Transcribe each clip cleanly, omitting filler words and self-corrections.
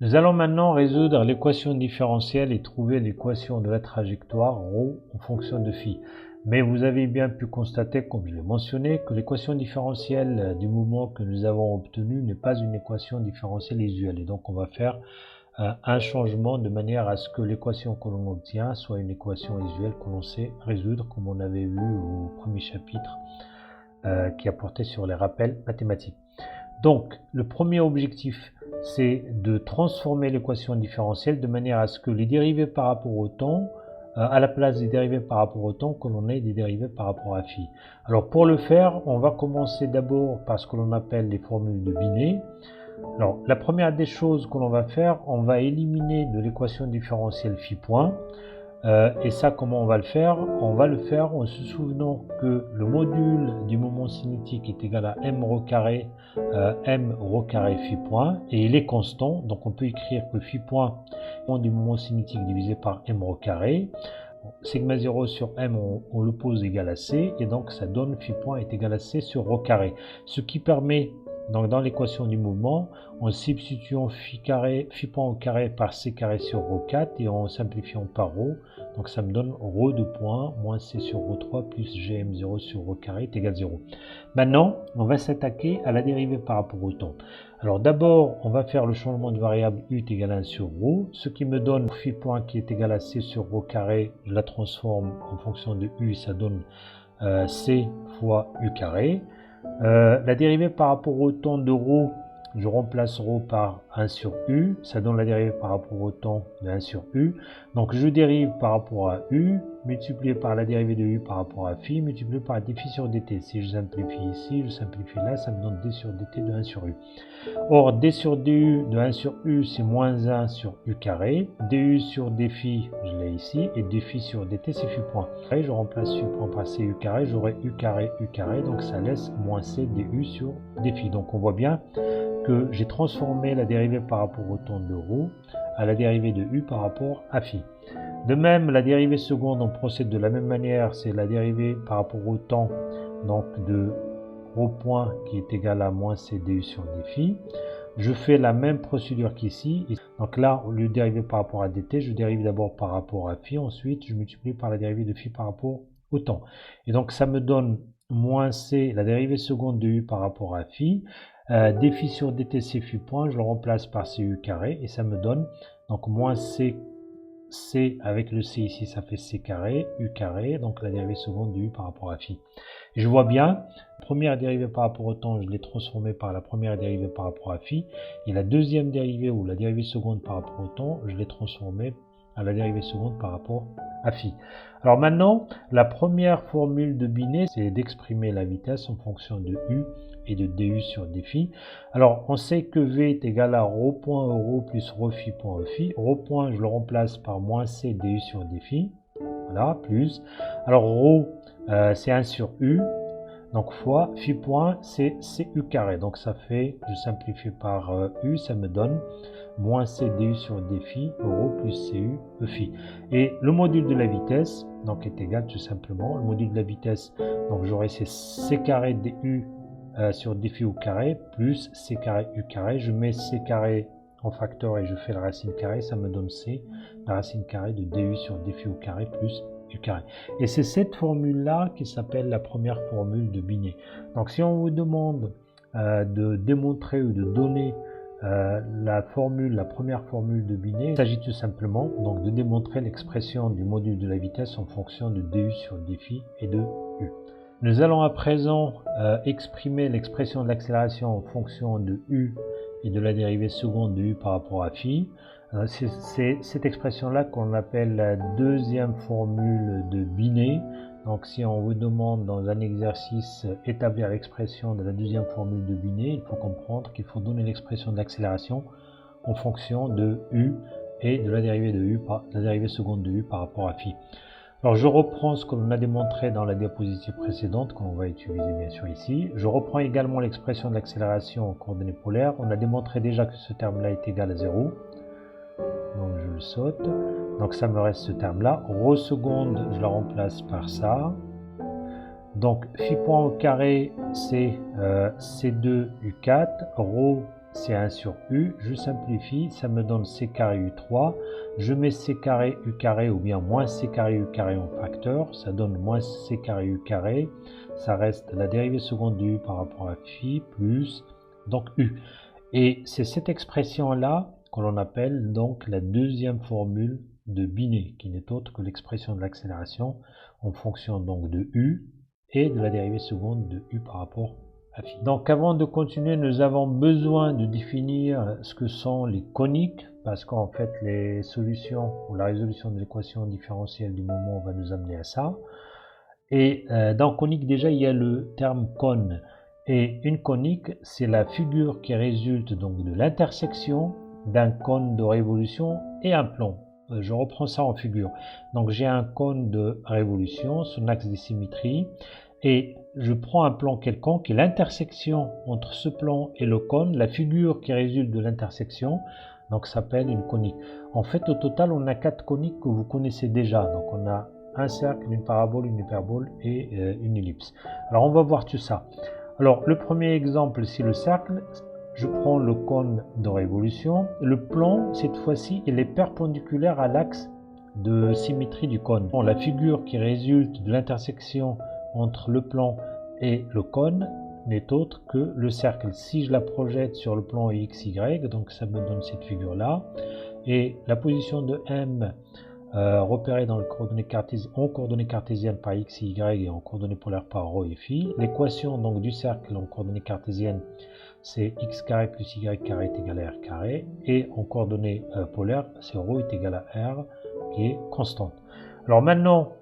Nous allons maintenant résoudre l'équation différentielle et trouver l'équation de la trajectoire ρ en fonction de phi. Mais vous avez bien pu constater, comme je l'ai mentionné, que l'équation différentielle du mouvement que nous avons obtenu n'est pas une équation différentielle usuelle. Et donc on va faire un changement de manière à ce que l'équation que l'on obtient soit une équation usuelle que l'on sait résoudre, comme on avait vu au premier chapitre qui a porté sur les rappels mathématiques. Donc, le premier objectif, c'est de transformer l'équation différentielle de manière à ce que les dérivées par rapport au temps, à la place des dérivées par rapport au temps, que l'on ait des dérivées par rapport à phi. Alors, pour le faire, on va commencer d'abord par ce que l'on appelle les formules de Binet. Alors, la première des choses que l'on va faire, on va éliminer de l'équation différentielle phi point. Et ça, comment on va le faire? On va le faire en se souvenant que le module du moment cinétique est égal à m rho carré phi point, et il est constant, donc on peut écrire que phi point du moment cinétique divisé par m rho carré. Sigma 0 sur m, on le pose égal à c, et donc ça donne phi point est égal à c sur rho carré, ce qui permet, donc dans l'équation du mouvement, en substituant phi point au carré par c carré sur rho 4 et en simplifiant par rho, donc ça me donne rho de point moins c sur rho 3 plus gm0 sur rho carré est égal à 0. Maintenant, on va s'attaquer à la dérivée par rapport au temps. Alors d'abord, on va faire le changement de variable u est égal à 1 sur rho, ce qui me donne phi point qui est égal à c sur rho carré, je la transforme en fonction de u, ça donne c fois u carré. La dérivée par rapport au temps de ρ, je remplace ρ par 1 sur u, ça donne la dérivée par rapport au temps de 1 sur u. Donc je dérive par rapport à u, multiplié par la dérivée de u par rapport à phi, multiplié par d phi sur dt. Si je simplifie ici, je simplifie là, ça me donne d sur dt de 1 sur u. Or, d sur du de 1 sur u, c'est moins 1 sur u carré. du sur d phi, je l'ai ici, et d phi sur dt, c'est phi point. Je remplace phi point par c u carré, j'aurai u carré, donc ça laisse moins c du sur d phi. Donc on voit bien que j'ai transformé la dérivée par rapport au temps de ρ à la dérivée de u par rapport à phi. De même, la dérivée seconde, on procède de la même manière, c'est la dérivée par rapport au temps, donc de ρ point qui est égal à moins c du sur d phi. Je fais la même procédure qu'ici. Donc là, au lieu de dériver par rapport à dt, je dérive d'abord par rapport à phi, ensuite je multiplie par la dérivée de phi par rapport au temps. Et donc ça me donne moins c, la dérivée seconde de u par rapport à phi. d phi sur dt c'est phi point, je le remplace par cu carré et ça me donne donc moins c avec le c ici, ça fait c carré, u carré, donc la dérivée seconde de u par rapport à phi. Et je vois bien, la première dérivée par rapport au temps, je l'ai transformée par la première dérivée par rapport à phi, et la deuxième dérivée ou la dérivée seconde par rapport au temps, je l'ai transformée à la dérivée seconde par rapport à phi. Alors maintenant, la première formule de Binet, c'est d'exprimer la vitesse en fonction de u et de du sur d phi. Alors on sait que v est égal à ρ point euro plus ρ phi point e phi. Ρ point, je le remplace par moins c du sur d phi. Voilà, plus. Alors ρ, c'est 1 sur u. Donc fois phi point, c'est cu carré. Donc ça fait, je simplifie par u, ça me donne moins c du sur d phi, euro plus cu e phi. Et le module de la vitesse, donc est égal tout simplement, le module de la vitesse, donc j'aurai c carré du sur d phi au carré plus c carré u carré. Je mets c carré en facteur et je fais la racine carrée, ça me donne c, la racine carrée de du sur d phi au carré plus u carré. Et c'est cette formule-là qui s'appelle la première formule de Binet. Donc si on vous demande de démontrer ou de donner la première formule de Binet, il s'agit tout simplement donc de démontrer l'expression du module de la vitesse en fonction de du sur d phi et de u. Nous allons à présent exprimer l'expression de l'accélération en fonction de u et de la dérivée seconde de u par rapport à phi. C'est cette expression-là qu'on appelle la deuxième formule de Binet. Donc si on vous demande dans un exercice établir l'expression de la deuxième formule de Binet, il faut comprendre qu'il faut donner l'expression de l'accélération en fonction de u et de la dérivée de u, la dérivée seconde de u par rapport à phi. Alors je reprends ce que l'on a démontré dans la diapositive précédente, qu'on va utiliser bien sûr ici. Je reprends également l'expression de l'accélération en coordonnées polaires. On a démontré déjà que ce terme-là est égal à 0. Donc je le saute. Donc ça me reste ce terme-là. Rho seconde, je la remplace par ça. Donc phi point au carré, c'est C2 U4. Rho c'est 1 sur U, je simplifie, ça me donne C carré U3, je mets C carré U carré ou bien moins C carré U carré en facteur, ça donne moins C carré U carré, ça reste la dérivée seconde de U par rapport à phi plus donc U. Et c'est cette expression-là que l'on appelle donc la deuxième formule de Binet, qui n'est autre que l'expression de l'accélération en fonction donc de U et de la dérivée seconde de U par rapport à phi. Donc avant de continuer, nous avons besoin de définir ce que sont les coniques, parce qu'en fait les solutions ou la résolution de l'équation différentielle du moment va nous amener à ça. Et dans conique déjà il y a le terme cône. Et une conique, c'est la figure qui résulte donc de l'intersection d'un cône de révolution et un plan. Je reprends ça en figure. Donc j'ai un cône de révolution, son axe de symétrie, et je prends un plan quelconque et l'intersection entre ce plan et le cône, la figure qui résulte de l'intersection, donc s'appelle une conique. En fait, au total, on a 4 coniques que vous connaissez déjà. Donc on a un cercle, une parabole, une hyperbole et une ellipse. Alors on va voir tout ça. Alors, le premier exemple, c'est le cercle. Je prends le cône de révolution. Le plan, cette fois-ci, il est perpendiculaire à l'axe de symétrie du cône. La figure qui résulte de l'intersection entre le plan et le cône n'est autre que le cercle. Si je la projette sur le plan XY, donc ça me donne cette figure-là. Et la position de M repéré dans le en coordonnées cartésiennes par x et y et en coordonnées polaires par ρ et phi. L'équation donc du cercle en coordonnées cartésiennes, c'est x carré plus y carré est égal à r carré, et en coordonnées polaires, c'est ρ est égal à r qui est constante. Alors maintenant,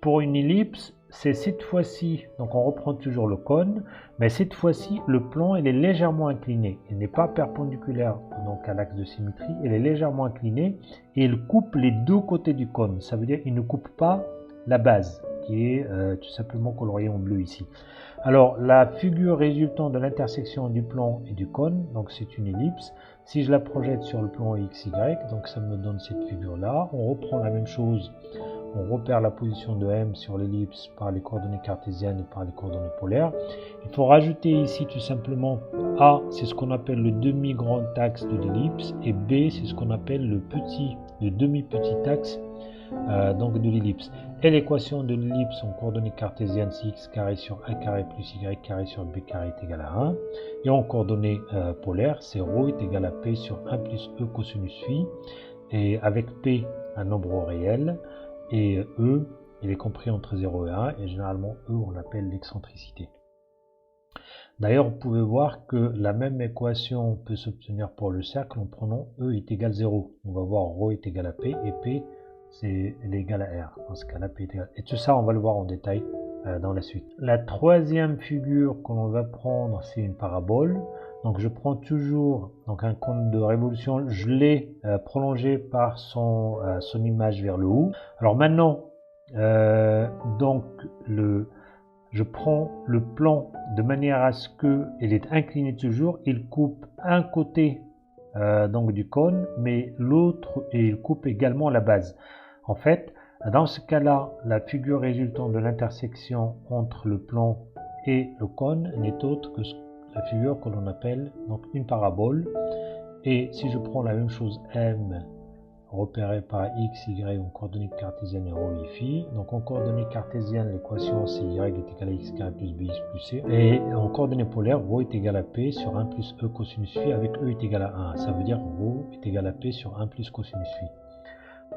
pour une ellipse, c'est cette fois-ci, donc on reprend toujours le cône, mais cette fois-ci, le plan il est légèrement incliné. Il n'est pas perpendiculaire donc à l'axe de symétrie, il est légèrement incliné et il coupe les deux côtés du cône. Ça veut dire qu'il ne coupe pas la base, qui est tout simplement coloriée en bleu ici. Alors, la figure résultant de l'intersection du plan et du cône, donc c'est une ellipse. Si je la projette sur le plan XY, donc ça me donne cette figure-là. On reprend la même chose. On repère la position de M sur l'ellipse par les coordonnées cartésiennes et par les coordonnées polaires. Il faut rajouter ici tout simplement A, c'est ce qu'on appelle le demi-grand axe de l'ellipse, et B, c'est ce qu'on appelle le demi-petit axe donc de l'ellipse. Et l'équation de l'ellipse en coordonnées cartésiennes, c'est x carré sur a carré plus y carré sur b carré est égal à 1. Et en coordonnées polaires, c'est ρ est égal à p sur 1 plus e cosinus phi. Et avec p un nombre réel, et E, il est compris entre 0 et 1, et généralement E, on l'appelle l'excentricité. D'ailleurs, vous pouvez voir que la même équation peut s'obtenir pour le cercle en prenant E est égal à 0. On va voir ρ est égal à P, et P, c'est égal à R. Dans ce cas-là, P est égal à... Et tout ça, on va le voir en détail dans la suite. La troisième figure que l'on va prendre, c'est une parabole. Donc je prends toujours donc un cône de révolution, je l'ai prolongé par son image vers le haut. Alors maintenant, je prends le plan de manière à ce qu'il est incliné toujours, il coupe un côté donc du cône, mais l'autre, et il coupe également la base. En fait, dans ce cas-là, la figure résultant de l'intersection entre le plan et le cône n'est autre que la figure que l'on appelle donc une parabole. Et si je prends la même chose M repérée par x, y en coordonnées cartésiennes et ρ et phi, donc en coordonnées cartésiennes l'équation c'est y est égal à x carré plus bx plus c, et en coordonnées polaires ρ est égal à p sur 1 plus e cosinus phi avec e est égal à 1, ça veut dire ρ est égal à p sur 1 plus cosinus phi.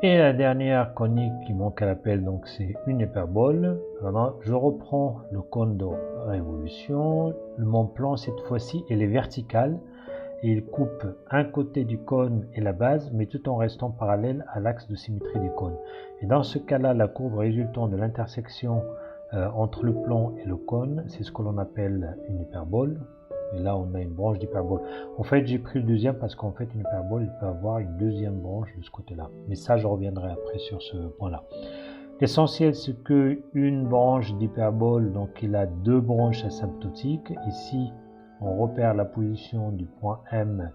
Et la dernière conique qui manque à l'appel, donc c'est une hyperbole. Alors, je reprends le cône de révolution. Mon plan cette fois-ci il est vertical et il coupe un côté du cône et la base, mais tout en restant parallèle à l'axe de symétrie du cône. Et dans ce cas-là, la courbe résultant de l'intersection entre le plan et le cône, c'est ce que l'on appelle une hyperbole. Et là, on a une branche d'hyperbole. En fait, j'ai pris le deuxième parce qu'en fait, une hyperbole, il peut avoir une deuxième branche de ce côté-là. Mais ça, je reviendrai après sur ce point-là. L'essentiel, c'est qu'une branche d'hyperbole, donc il a deux branches asymptotiques. Ici, on repère la position du point M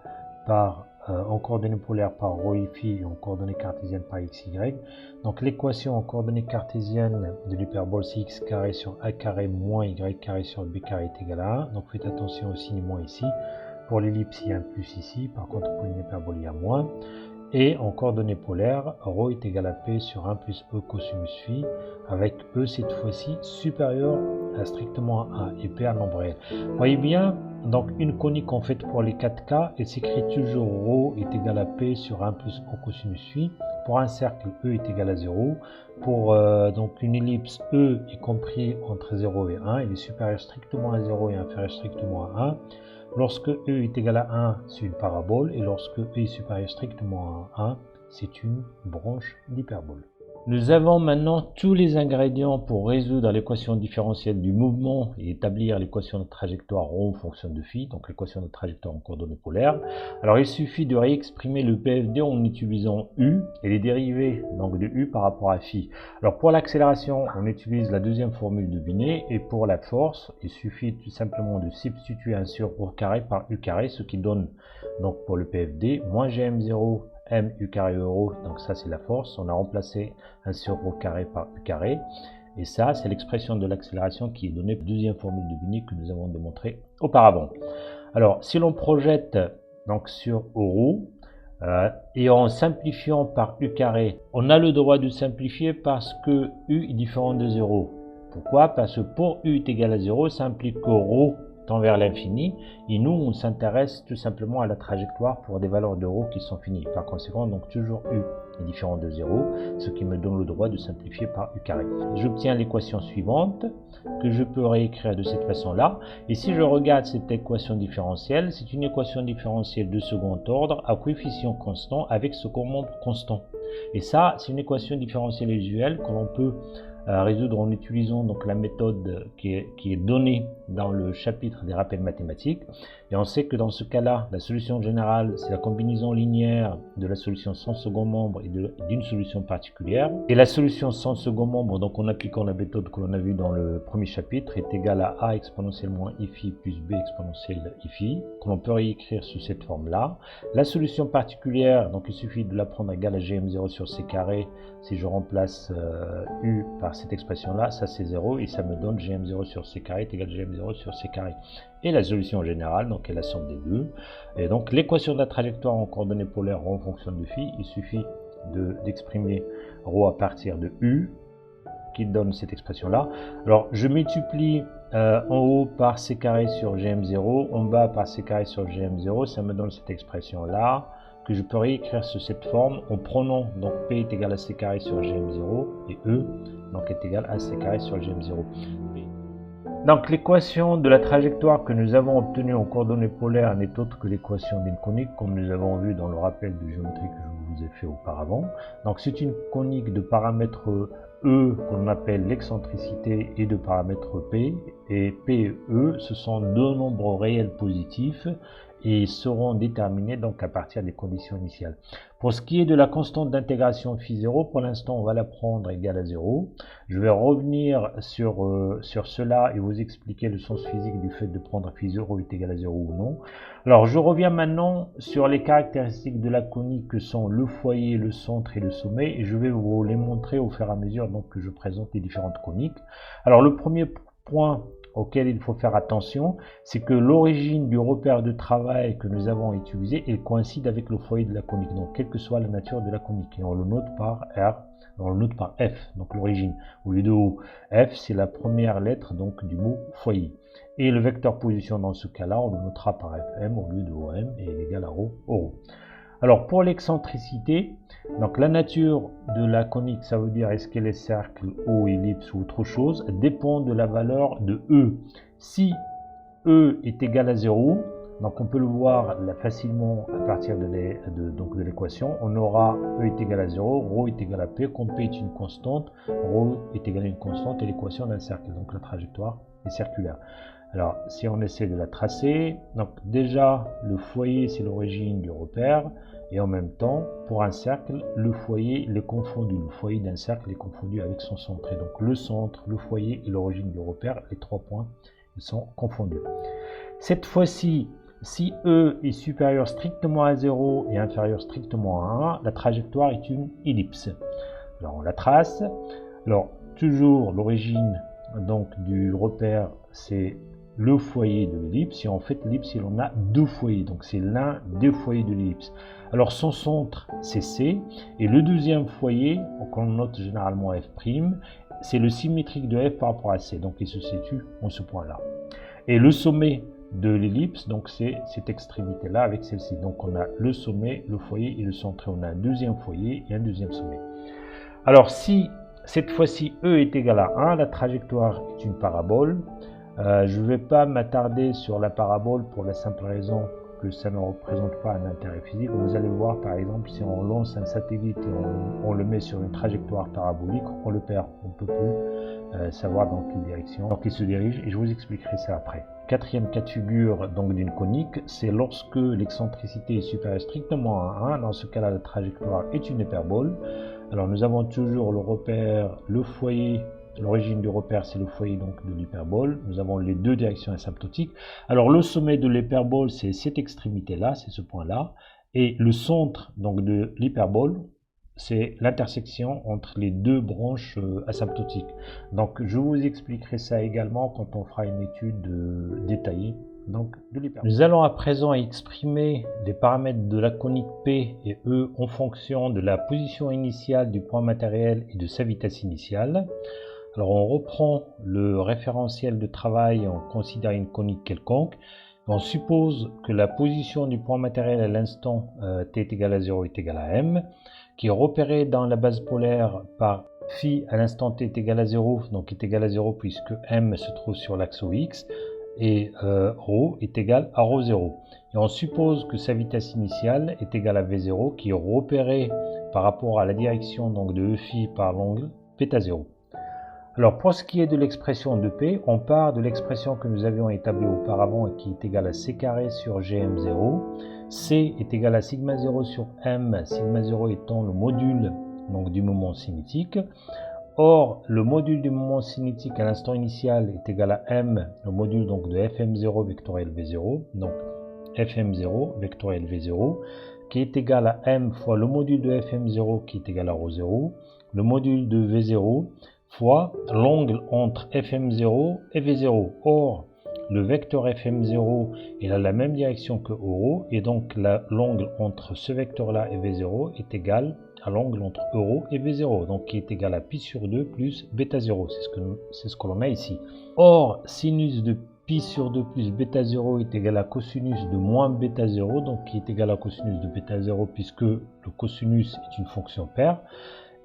par en coordonnées polaires par ρ et phi et en coordonnées cartésiennes par x, y. Donc l'équation en coordonnées cartésiennes de l'hyperbole c'est x carré sur a carré moins y carré sur b carré est égal à 1. Donc faites attention au signe moins ici. Pour l'ellipse il y a un plus ici, par contre pour une hyperbole il y a moins. Et en coordonnées polaires, ρ est égal à P sur 1 plus E cosinus phi, avec E cette fois-ci supérieur à strictement à 1 et P à nombre réel. Voyez bien, donc une conique en fait pour les 4 cas, elle s'écrit toujours ρ est égal à P sur 1 plus E cosinus phi. Pour un cercle, E est égal à 0. Pour donc une ellipse, E est compris entre 0 et 1, il est supérieur strictement à 0 et inférieur strictement à 1. Lorsque E est égal à 1, c'est une parabole, et lorsque E est supérieur strictement à 1, c'est une branche d'hyperbole. Nous avons maintenant tous les ingrédients pour résoudre l'équation différentielle du mouvement et établir l'équation de trajectoire ρ en fonction de phi, donc l'équation de trajectoire en coordonnées polaires. Alors il suffit de réexprimer le PFD en utilisant U et les dérivés donc de U par rapport à phi. Alors pour l'accélération, on utilise la deuxième formule de Binet, et pour la force, il suffit tout simplement de substituer un sur ρ carré par U carré, ce qui donne donc pour le PFD moins Gm0 m u carré euro, donc ça c'est la force, on a remplacé un sur ρ carré par u carré, et ça c'est l'expression de l'accélération qui est donnée par la deuxième formule de Binet que nous avons démontré auparavant. Alors si l'on projette donc sur euro, et en simplifiant par u carré, on a le droit de simplifier parce que u est différent de 0. Pourquoi? Parce que pour u est égal à 0, ça implique que ρ tend vers l'infini, et nous on s'intéresse tout simplement à la trajectoire pour des valeurs de ρ qui sont finies. Par conséquent, donc toujours u est différent de 0, ce qui me donne le droit de simplifier par u carré. J'obtiens l'équation suivante que je peux réécrire de cette façon-là, et si je regarde cette équation différentielle, c'est une équation différentielle de second ordre à coefficient constant avec second membre constant. Et ça, c'est une équation différentielle usuelle que l'on peut résoudre en utilisant donc la méthode qui est donnée dans le chapitre des rappels mathématiques. Et on sait que dans ce cas-là, la solution générale, c'est la combinaison linéaire de la solution sans second membre et d'une solution particulière. Et la solution sans second membre, donc en appliquant la méthode que l'on a vue dans le premier chapitre, est égale à a exponentielle moins i phi plus b exponentielle i phi, que l'on peut réécrire sous cette forme-là. La solution particulière, donc il suffit de la prendre égale à gm0 sur c carré. Si je remplace u par cette expression-là, ça c'est 0, et ça me donne gm0 sur c carré est égal à gm0 sur c carré. Et la solution générale, donc est la somme des deux. Et donc l'équation de la trajectoire en coordonnées polaires ρ en fonction de phi, il suffit d'exprimer ρ à partir de u, qui donne cette expression-là. Alors je multiplie en haut par c carré sur gm0, en bas par c carré sur gm0, ça me donne cette expression-là, que je peux réécrire sous cette forme en prenant donc P est égal à C carré sur Gm0 et E donc est égal à C carré sur Gm0. Donc l'équation de la trajectoire que nous avons obtenue en coordonnées polaires n'est autre que l'équation d'une conique, comme nous avons vu dans le rappel de géométrie que je vous ai fait auparavant. Donc c'est une conique de paramètres E qu'on appelle l'excentricité et de paramètres P, et P et E ce sont deux nombres réels positifs et seront déterminés donc à partir des conditions initiales. Pour ce qui est de la constante d'intégration phi 0, pour l'instant on va la prendre égale à 0. Je vais revenir sur cela et vous expliquer le sens physique du fait de prendre phi 0 est égal à 0 ou non. Alors je reviens maintenant sur les caractéristiques de la conique que sont le foyer, le centre et le sommet, et je vais vous les montrer au fur et à mesure donc, que je présente les différentes coniques. Alors le premier point auquel il faut faire attention, c'est que l'origine du repère de travail que nous avons utilisé, elle coïncide avec le foyer de la conique, donc quelle que soit la nature de la conique, et on le note par R, on le note par F, donc l'origine, au lieu de O. F, c'est la première lettre donc du mot foyer. Et le vecteur position dans ce cas-là, on le notera par Fm au lieu de OM, et il est égal à Rho, Rho. Alors pour l'excentricité, donc la nature de la conique, ça veut dire est-ce qu'elle est cercle, ou ellipse ou autre chose, dépend de la valeur de E. Si E est égal à 0, donc on peut le voir là facilement à partir de l'équation, on aura E est égal à 0, ρ est égal à P, comme P est une constante, ρ est égal à une constante et l'équation d'un cercle, donc la trajectoire est circulaire. Alors si on essaie de la tracer, donc déjà le foyer c'est l'origine du repère, et en même temps, pour un cercle, le foyer il est confondu. Le foyer d'un cercle est confondu avec son centre. Et donc le centre, le foyer et l'origine du repère, les trois points, ils sont confondus. Cette fois-ci, si E est supérieur strictement à 0 et inférieur strictement à 1, la trajectoire est une ellipse. Alors on la trace. Alors toujours l'origine donc du repère, c'est le foyer de l'ellipse, et en fait l'ellipse il en a deux foyers, donc c'est l'un des foyers de l'ellipse. Alors son centre c'est C, et le deuxième foyer, qu'on note généralement F', c'est le symétrique de F par rapport à C, donc il se situe en ce point là. Et le sommet de l'ellipse, donc c'est cette extrémité là avec celle-ci, donc on a le sommet, le foyer et le centre, on a un deuxième foyer et un deuxième sommet. Alors si cette fois-ci E est égal à 1, la trajectoire est une parabole. Je ne vais pas m'attarder sur la parabole pour la simple raison que ça ne représente pas un intérêt physique. Vous allez voir par exemple si on lance un satellite et on le met sur une trajectoire parabolique, on le perd, on ne peut plus savoir dans quelle direction donc il se dirige, et je vous expliquerai ça après. Quatrième cas de figure donc d'une conique, c'est lorsque l'excentricité est supérieure strictement à 1, dans ce cas-là la trajectoire est une hyperbole. Alors nous avons toujours le repère, le foyer, l'origine du repère c'est le foyer donc de l'hyperbole. Nous avons les deux directions asymptotiques. Alors le sommet de l'hyperbole c'est cette extrémité là, c'est ce point là, et le centre donc de l'hyperbole c'est l'intersection entre les deux branches asymptotiques. Donc je vous expliquerai ça également quand on fera une étude détaillée donc de l'hyperbole. Nous allons à présent exprimer les paramètres de la conique P et E en fonction de la position initiale du point matériel et de sa vitesse initiale. Alors on reprend le référentiel de travail, on considère une conique quelconque. On suppose que la position du point matériel à l'instant t est égal à 0 est égale à m, qui est repérée dans la base polaire par phi à l'instant t est égal à 0, donc est égal à 0 puisque m se trouve sur l'axe OX, et ρ est égal à ρ0. Et on suppose que sa vitesse initiale est égale à v0, qui est repérée par rapport à la direction donc de E phi par l'angle β0. Alors pour ce qui est de l'expression de P, on part de l'expression que nous avions établie auparavant et qui est égale à C carré sur Gm0. C est égal à sigma 0 sur M, sigma 0 étant le module donc, du moment cinétique. Or, le module du moment cinétique à l'instant initial est égal à m, le module donc de fm0 vectoriel v0, donc fm0 vectoriel v0, qui est égal à m fois le module de fm0 qui est égal à ρ0, le module de v0 fois l'angle entre fm0 et v0. Or, le vecteur fm0 il a la même direction que ρ, et donc l'angle entre ce vecteur-là et v0 est égal à l'angle entre ρ et v0, donc qui est égal à pi sur 2 plus β0, c'est ce que l'on a ici. Or, sinus de pi sur 2 plus β0 est égal à cosinus de moins β0, donc qui est égal à cosinus de β0 puisque le cosinus est une fonction paire.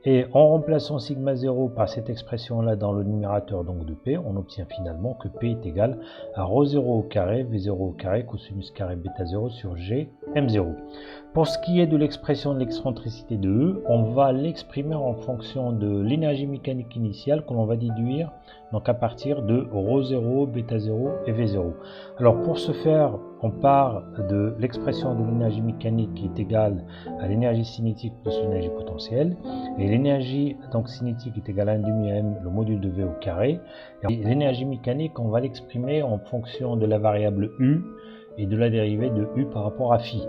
Et en remplaçant sigma 0 par cette expression-là dans le numérateur donc de P, on obtient finalement que P est égal à ρ0 au carré, V0 au carré, cosinus carré β0 sur G, M0. Pour ce qui est de l'expression de l'excentricité de E, on va l'exprimer en fonction de l'énergie mécanique initiale que l'on va déduire donc à partir de ρ0, β0 et V0. Alors pour ce faire, on part de l'expression de l'énergie mécanique qui est égale à l'énergie cinétique plus l'énergie potentielle, et l'énergie donc cinétique est égale à 1 demi m, le module de V au carré. Et l'énergie mécanique, on va l'exprimer en fonction de la variable U et de la dérivée de U par rapport à phi,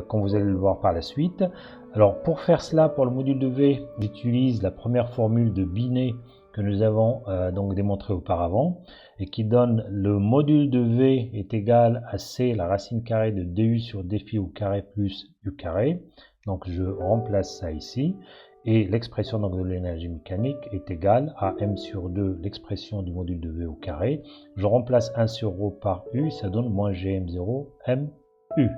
comme vous allez le voir par la suite. Alors pour faire cela, pour le module de V, j'utilise la première formule de Binet que nous avons donc démontré auparavant, et qui donne le module de V est égal à C, la racine carrée de du sur dφ au carré plus u carré. Donc je remplace ça ici, et l'expression de l'énergie mécanique est égale à m sur 2, l'expression du module de V au carré. Je remplace 1 sur ρ par u, ça donne moins gm0 mu.